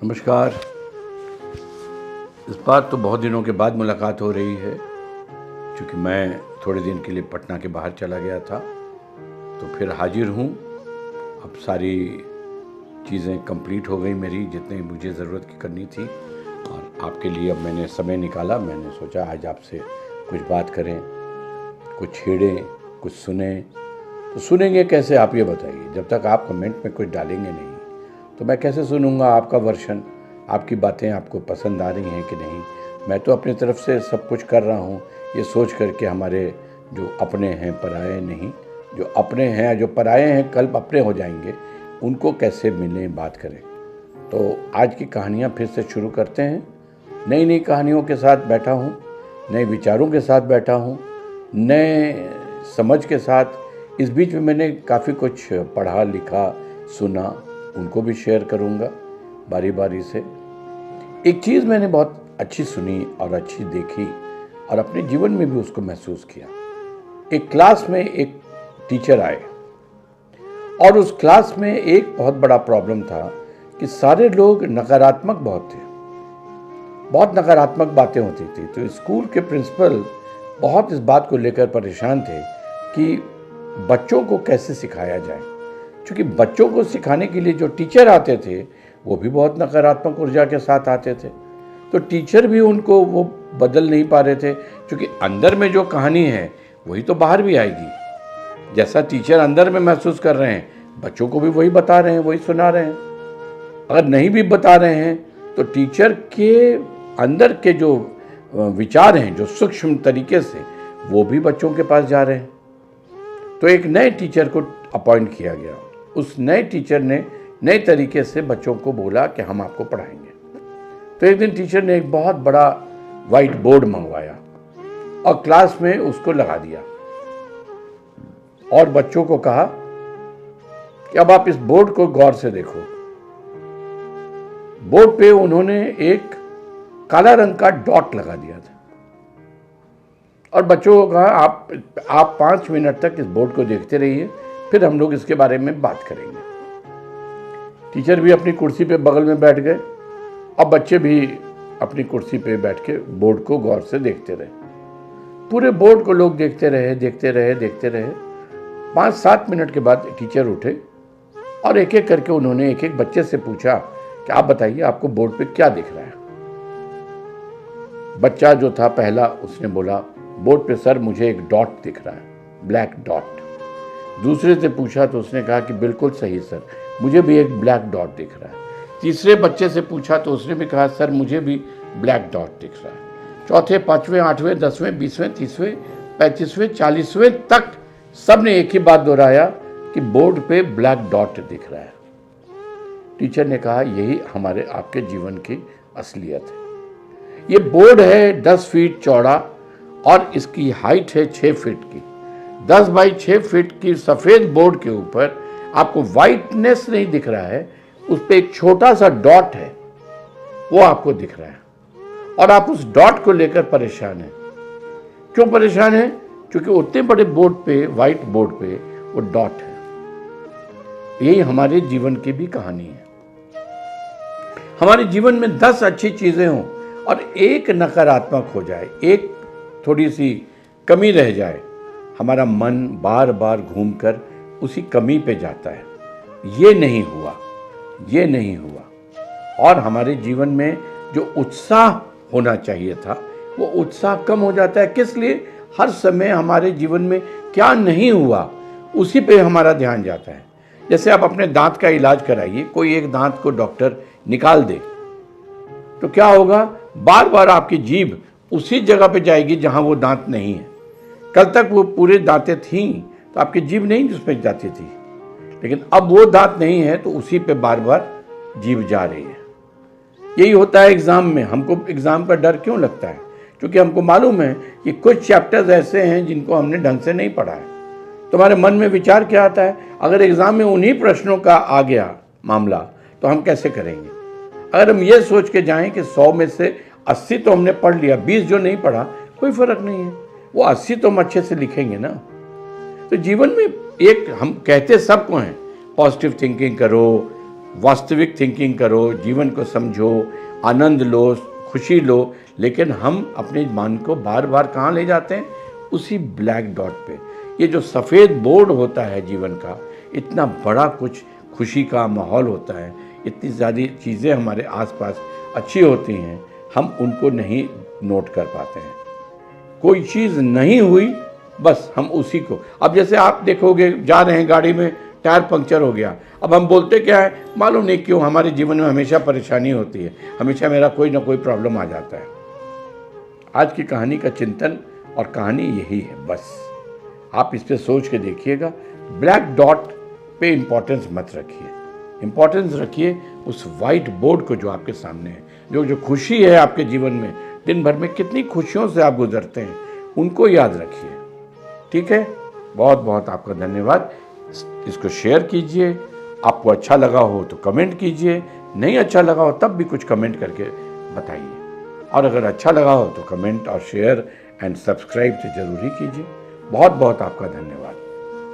नमस्कार। इस बार तो बहुत दिनों के बाद मुलाकात हो रही है, क्योंकि मैं थोड़े दिन के लिए पटना के बाहर चला गया था, तो फिर हाजिर हूँ। अब सारी चीज़ें कंप्लीट हो गई मेरी, जितनी मुझे ज़रूरत की करनी थी, और आपके लिए अब मैंने समय निकाला। मैंने सोचा आज आपसे कुछ बात करें, कुछ छेड़ें, कुछ सुने। तो सुनेंगे कैसे आप ये बताइए? जब तक आप कमेंट में कुछ डालेंगे नहीं तो मैं कैसे सुनूंगा आपका वर्शन, आपकी बातें आपको पसंद आ रही हैं कि नहीं। मैं तो अपनी तरफ से सब कुछ कर रहा हूँ, ये सोच करके हमारे जो अपने हैं पराये नहीं, जो अपने हैं जो पराये हैं कल अपने हो जाएंगे, उनको कैसे मिलें, बात करें। तो आज की कहानियाँ फिर से शुरू करते हैं। नई नई कहानियों के साथ बैठा हूँ, नए विचारों के साथ बैठा हूँ, नए समझ के साथ। इस बीच में मैंने काफ़ी कुछ पढ़ा, लिखा, सुना, उनको भी शेयर करूंगा बारी बारी से। एक चीज़ मैंने बहुत अच्छी सुनी और अच्छी देखी और अपने जीवन में भी उसको महसूस किया। एक क्लास में एक टीचर आए और उस क्लास में एक बहुत बड़ा प्रॉब्लम था कि सारे लोग नकारात्मक बहुत थे, बहुत नकारात्मक बातें होती थी। तो स्कूल के प्रिंसिपल बहुत इस बात को लेकर परेशान थे कि बच्चों को कैसे सिखाया जाए, क्योंकि बच्चों को सिखाने के लिए जो टीचर आते थे वो भी बहुत नकारात्मक ऊर्जा के साथ आते थे। तो टीचर भी उनको वो बदल नहीं पा रहे थे, क्योंकि अंदर में जो कहानी है वही तो बाहर भी आएगी। जैसा टीचर अंदर में महसूस कर रहे हैं, बच्चों को भी वही बता रहे हैं, वही सुना रहे हैं। अगर नहीं भी बता रहे हैं तो टीचर के अंदर के जो विचार हैं, जो सूक्ष्म तरीके से, वो भी बच्चों के पास जा रहे हैं। तो एक नए टीचर को अपॉइंट किया गया। उस नए टीचर ने नए तरीके से बच्चों को बोला कि हम आपको पढ़ाएंगे। तो एक दिन टीचर ने एक बहुत बड़ा वाइट बोर्ड मंगवाया और क्लास में उसको लगा दिया और बच्चों को कहा कि अब आप इस बोर्ड को गौर से देखो। बोर्ड पे उन्होंने एक काला रंग का डॉट लगा दिया था और बच्चों को कहा आप 5 मिनट तक इस बोर्ड को देखते रहिए, फिर हम लोग इसके बारे में बात करेंगे। टीचर भी अपनी कुर्सी पे बगल में बैठ गए और बच्चे भी अपनी कुर्सी पे बैठ के बोर्ड को गौर से देखते रहे। पूरे बोर्ड को लोग देखते रहे। 5-7 मिनट के बाद टीचर उठे और एक एक करके उन्होंने एक एक बच्चे से पूछा कि आप बताइए आपको बोर्ड पे क्या दिख रहा है। बच्चा जो था पहला, उसने बोला बोर्ड पे सर मुझे एक डॉट दिख रहा है, ब्लैक डॉट। दूसरे से पूछा तो उसने कहा कि बिल्कुल सही सर, मुझे भी एक ब्लैक डॉट दिख रहा है। तीसरे बच्चे से पूछा तो उसने भी कहा सर मुझे भी ब्लैक डॉट दिख रहा है। चौथे, 5वें, 8वें, 10वें, 20वें, 30वें, 35वें, 40वें तक सबने एक ही बात दोहराया कि बोर्ड पे ब्लैक डॉट दिख रहा है। टीचर ने कहा यही हमारे आपके जीवन की असलियत है। ये बोर्ड है 10 फीट चौड़ा और इसकी हाइट है 6 फीट की। 10 बाई 6 फीट की सफ़ेद बोर्ड के ऊपर आपको वाइटनेस नहीं दिख रहा है, उस पर एक छोटा सा डॉट है, वो आपको दिख रहा है और आप उस डॉट को लेकर परेशान हैं। क्यों परेशान हैं? क्योंकि उतने बड़े बोर्ड पे, वाइट बोर्ड पे वो डॉट है। यही हमारे जीवन की भी कहानी है। हमारे जीवन में 10 अच्छी चीज़ें हों और एक नकारात्मक हो जाए, एक थोड़ी सी कमी रह जाए, हमारा मन बार बार घूमकर उसी कमी पे जाता है। ये नहीं हुआ और हमारे जीवन में जो उत्साह होना चाहिए था वो उत्साह कम हो जाता है। किस लिए? हर समय हमारे जीवन में क्या नहीं हुआ उसी पे हमारा ध्यान जाता है। जैसे आप अपने दांत का इलाज कराइए, कोई एक दांत को डॉक्टर निकाल दे तो क्या होगा? बार बार आपकी जीभ उसी जगह पे जाएगी जहां वो दांत नहीं है। कल तक वो पूरे दांतें थीं तो आपकी जीभ नहीं उस पर जाती थी, लेकिन अब वो दांत नहीं है तो उसी पे बार बार जीभ जा रही है। यही होता है एग्ज़ाम में। हमको एग्ज़ाम का डर क्यों लगता है? क्योंकि हमको मालूम है कि कुछ चैप्टर्स ऐसे हैं जिनको हमने ढंग से नहीं पढ़ा है। तुम्हारे मन में विचार क्या आता है? अगर एग्ज़ाम में उन्हीं प्रश्नों का आ गया मामला तो हम कैसे करेंगे? अगर हम ये सोच के जाएं कि 100 में से 80 तो हमने पढ़ लिया, 20 जो नहीं पढ़ा, कोई फ़र्क नहीं है, वो 80 तो हम अच्छे से लिखेंगे ना। तो जीवन में एक हम कहते सबको हैं, पॉजिटिव थिंकिंग करो, वास्तविक थिंकिंग करो, जीवन को समझो, आनंद लो, खुशी लो, लेकिन हम अपने मन को बार बार कहाँ ले जाते हैं? उसी ब्लैक डॉट पे। ये जो सफ़ेद बोर्ड होता है जीवन का, इतना बड़ा कुछ खुशी का माहौल होता है, इतनी ज़्यादा चीज़ें हमारे आसपास अच्छी होती हैं, हम उनको नहीं नोट कर पाते हैं। कोई चीज़ नहीं हुई, बस हम उसी को, अब जैसे आप देखोगे जा रहे हैं गाड़ी में, टायर पंक्चर हो गया, अब हम बोलते क्या है, मालूम नहीं क्यों हमारे जीवन में हमेशा परेशानी होती है, हमेशा मेरा कोई ना कोई प्रॉब्लम आ जाता है। आज की कहानी का चिंतन और कहानी यही है, बस आप इस पर सोच के देखिएगा। ब्लैक डॉट पे इम्पोर्टेंस मत रखिए, इम्पोर्टेंस रखिए उस वाइट बोर्ड को जो आपके सामने है। जो खुशी है आपके जीवन में, दिन भर में कितनी खुशियों से आप गुजरते हैं, उनको याद रखिए। ठीक है, बहुत बहुत आपका धन्यवाद। इसको शेयर कीजिए, आपको अच्छा लगा हो तो कमेंट कीजिए, नहीं अच्छा लगा हो तब भी कुछ कमेंट करके बताइए, और अगर अच्छा लगा हो तो कमेंट और शेयर एंड सब्सक्राइब तो जरूर ही कीजिए। बहुत बहुत आपका धन्यवाद।